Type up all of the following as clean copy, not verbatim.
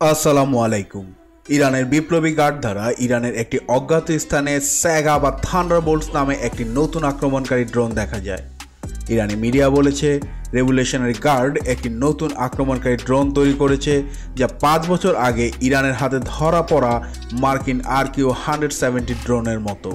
আসসালামু আলাইকুম। ইরানের বিপ্লবী গার্ড দ্বারা ইরানের একটি অজ্ঞাত স্থানে স্যাগা বা থান্ডারবোল্টস নামে একটি নতুন আক্রমণকারী ড্রোন দেখা যায়। ইরানি মিডিয়া বলেছে রেভলিউশনারি গার্ড একটি নতুন আক্রমণকারী ড্রোন তৈরি করেছে যা 5 বছর আগে ইরানের হাতে ধরা পড়া মার্কিন RQ-170 ড্রোনের মতো।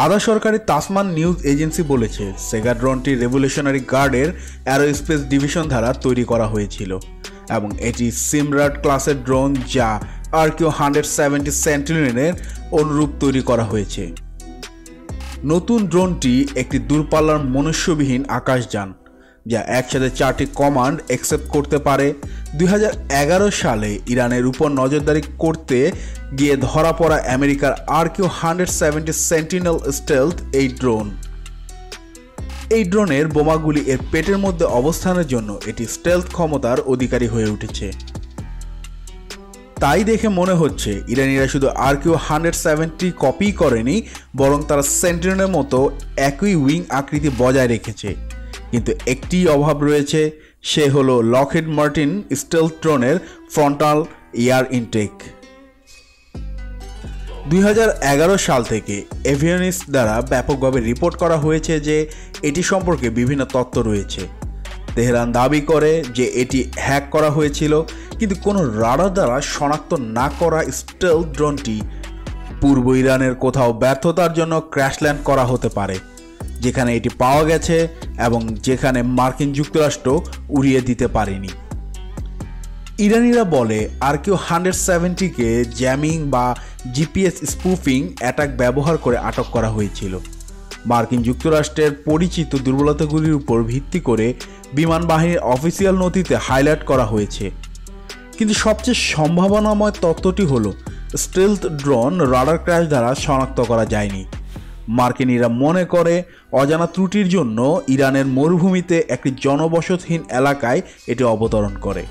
আধা সরকারি তাসমান নিউজ এজেন্সি বলেছে সেগা ড্রোনটি রেভলিউশনারি গার্ডের অ্যারোস্পেস ডিভিশন দ্বারা তৈরি করা হয়েছিল এবং এটি সিমরাট ক্লাসের ড্রোন যা RQ-170 সেন্টিনেলের অনুরূপ তৈরি করা হয়েছে। নতুন ড্রোনটি একটি দূরপাল্লার মনুষ্যবিহীন আকাশযান যা একসাথে 4টি কমান্ড অ্যাকসেপ্ট করতে পারে। 2011 সালে ইরানের উপর নজরদারি করতে গিয়ে ধরা পড়া আমেরিকার RQ-170 সেন্টিনেল স্টেলথ এই ড্রোনের বোমাগুলি এর পেটের মধ্যে অবস্থানের জন্য এটি স্টেলথ ক্ষমতার অধিকারী হয়ে উঠেছে। তাই দেখে মনে হচ্ছে ইরানিরা শুধু RQ-170 কপি করেনি, বরং তারা সেন্টিনেলের মতো একই উইং আকৃতি বজায় রেখেছে। কিন্তু একটি অভাব রয়েছে, সে হলো লকহিড মার্টিন স্টেলথ ড্রোনের ফ্রন্টাল এয়ার ইনটেক। 2011 সাল থেকে এভিয়নিস্ট দ্বারা ব্যাপকভাবে রিপোর্ট করা হয়েছে যে এটি সম্পর্কে বিভিন্ন তথ্য রয়েছে। তেহরান দাবি করে যে এটি হ্যাক করা হয়েছিল, কিন্তু কোনো রাডার দ্বারা শনাক্ত না করা স্টেলথ ড্রোনটি পূর্ব ইরানের কোথাও ব্যর্থতার জন্য ক্র্যাশল্যান্ড করা হতে পারে, যেখানে এটি পাওয়া গেছে এবং যেখানে মার্কিন যুক্তরাষ্ট্র উড়িয়ে দিতে পারেনি। ইরানিরা বলে RQ-170কে জ্যামিং বা GPS স্পুফিং অ্যাটাক ব্যবহার করে আটক করা হয়েছিল। মার্কিন যুক্তরাষ্ট্রের পরিচিত দুর্বলতাগুলির উপর ভিত্তি করে বিমান বাহিনীর অফিসিয়াল নথিতে হাইলাইট করা হয়েছে। কিন্তু সবচেয়ে সম্ভাবনাময় তথ্যটি হলো স্টেলথ ড্রোন রাডার ক্র্যাশ দ্বারা শনাক্ত করা যায়নি। মার্কিনিরা মনে করে অজানা ত্রুটির জন্য ইরানের মরুভূমিতে একটি জনবসতহীন এলাকায় এটি অবতরণ করে।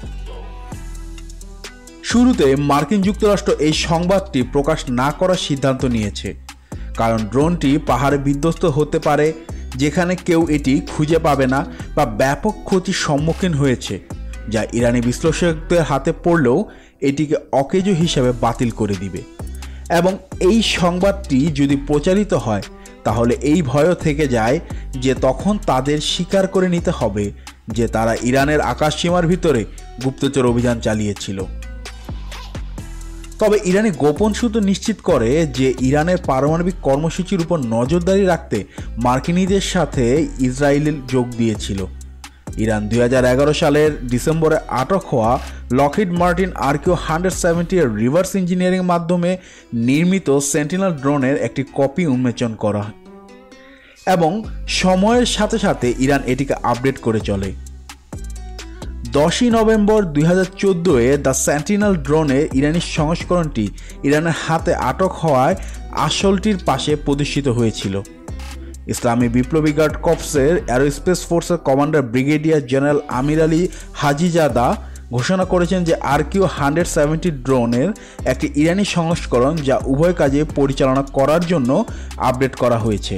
শুরুতে মার্কিন যুক্তরাষ্ট্র এই সংবাদটি প্রকাশ না করার সিদ্ধান্ত নিয়েছে, কারণ ড্রোনটি পাহাড়ে বিধ্বস্ত হতে পারে, যেখানে কেউ এটি খুঁজে পাবে না বা ব্যাপক ক্ষতির সম্মুখীন হয়েছে, যা ইরানি বিশ্লেষকদের হাতে পড়লেও এটিকে অকেজো হিসাবে বাতিল করে দিবে। এবং এই সংবাদটি যদি প্রচারিত হয় তাহলে এই ভয়ও থেকে যায় যে তখন তাদের স্বীকার করে নিতে হবে যে তারা ইরানের আকাশসীমার ভিতরে গুপ্তচর অভিযান চালিয়েছিল। তবে ইরানি গোপন সূত্র নিশ্চিত করে যে ইরানের পারমাণবিক কর্মসূচির উপর নজরদারি রাখতে মার্কিনীদের সাথে ইসরায়েল যোগ দিয়েছিল। ইরান 2011 সালের ডিসেম্বরে আটক হওয়া লকহিড মার্টিন RQ-170 এর রিভার্স ইঞ্জিনিয়ারিং মাধ্যমে নির্মিত সেন্টিনেল ড্রোনের একটি কপি উন্মোচন করা এবং সময়ের সাথে সাথে ইরান এটিকে আপডেট করে চলে। 10 নভেম্বর 2014-এ দ্য সেন্টিনেল ড্রোনের ইরানি সংস্করণটি ইরানের হাতে আটক হওয়ায় আসলটির পাশে প্রদর্শিত হয়েছিল। ইসলামী বিপ্লবী গার্ড কর্পসের অ্যারোস্পেস ফোর্সের কমান্ডার ব্রিগেডিয়ার জেনারেল আমির আলী হাজিজাদা ঘোষণা করেছেন যে RQ-170 ড্রোনের একটি ইরানি সংস্করণ যা উভয় কাজে পরিচালনা করার জন্য আপডেট করা হয়েছে।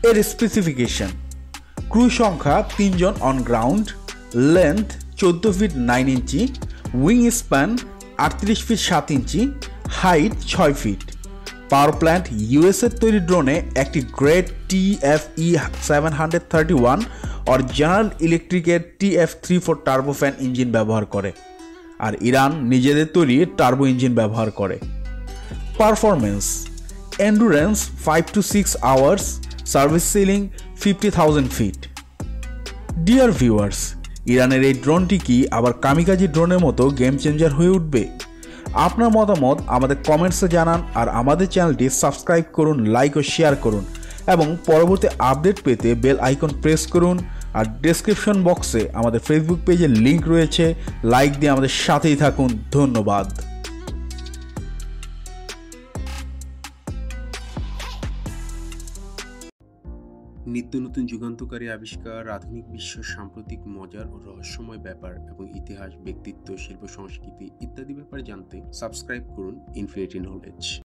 এর স্পেসিফিকেশন: ক্রু সংখ্যা 3 জন on ground, length 14 feet 9 inch, wing span 38 feet 7 inch, height 6 feet. Power plant ইউএসের তৈরি ড্রোনে একটি গ্রেড TFE-731 আর জেনারেল ইলেকট্রিকের TF-34 টার্বোফ্যান ইঞ্জিন ব্যবহার করে, আর ইরান নিজেদের তৈরি টার্বো ইঞ্জিন ব্যবহার করে। Performance: endurance 5 to 6 hours, service ceiling 50,000 feet. Dear viewers, ইরানের এই ড্রোনটি কি আবার কামিকাজি ড্রোনের মতো গেম চেঞ্জার হয়ে উঠবে? আপনার মতামত আমাদের কমেন্টসে জানান, আর আমাদের চ্যানেলটি সাবস্ক্রাইব করুন, লাইক ও শেয়ার করুন এবং পরবর্তী আপডেট পেতে বেল আইকন প্রেস করুন। আর ডেসক্রিপশন বক্সে আমাদের ফেসবুক পেজের লিঙ্ক রয়েছে, লাইক দিয়ে আমাদের সাথেই থাকুন। ধন্যবাদ। নিত্য নতুন যুগান্তকারী আবিষ্কার, আধুনিক বিশ্ব, সাম্প্রতিক মজার ও রহস্যময় ব্যাপার এবং ইতিহাস, ব্যক্তিত্ব, শিল্প, সংস্কৃতি ইত্যাদি ব্যাপারে জানতে সাবস্ক্রাইব করুন ইনফিনিটি নলেজ।